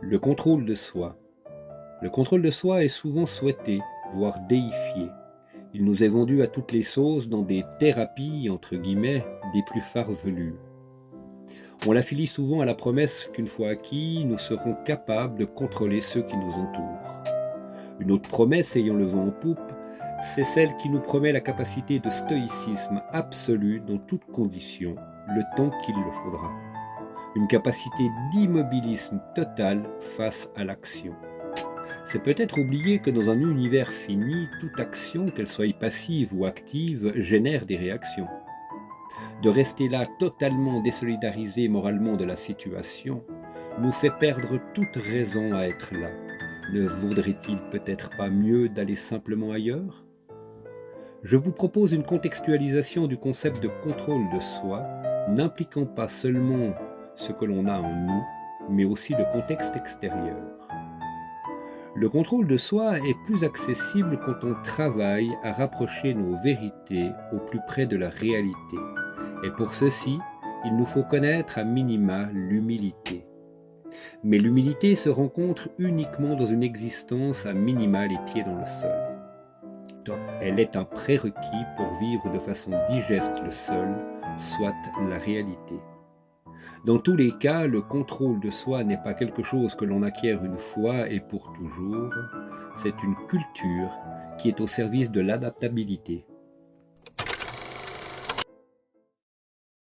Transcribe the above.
Le contrôle de soi. Le contrôle de soi est souvent souhaité, voire déifié. Il nous est vendu à toutes les sauces dans des thérapies, entre guillemets, des plus farfelues. On l'affilie souvent à la promesse qu'une fois acquis, nous serons capables de contrôler ceux qui nous entourent. Une autre promesse ayant le vent en poupe, c'est celle qui nous promet la capacité de stoïcisme absolu dans toutes conditions, le temps qu'il le faudra. Une capacité d'immobilisme total face à l'action. C'est peut-être oublier que dans un univers fini, toute action, qu'elle soit passive ou active, génère des réactions. De rester là totalement désolidarisé moralement de la situation nous fait perdre toute raison à être là. Ne vaudrait-il peut-être pas mieux d'aller simplement ailleurs ? Je vous propose une contextualisation du concept de contrôle de soi, n'impliquant pas seulement ce que l'on a en nous, mais aussi le contexte extérieur. Le contrôle de soi est plus accessible quand on travaille à rapprocher nos vérités au plus près de la réalité. Et pour ceci, il nous faut connaître à minima l'humilité. Mais l'humilité se rencontre uniquement dans une existence à minima les pieds dans le sol. Elle est un prérequis pour vivre de façon digeste le sol, soit la réalité. Dans tous les cas, le contrôle de soi n'est pas quelque chose que l'on acquiert une fois et pour toujours, c'est une culture qui est au service de l'adaptabilité.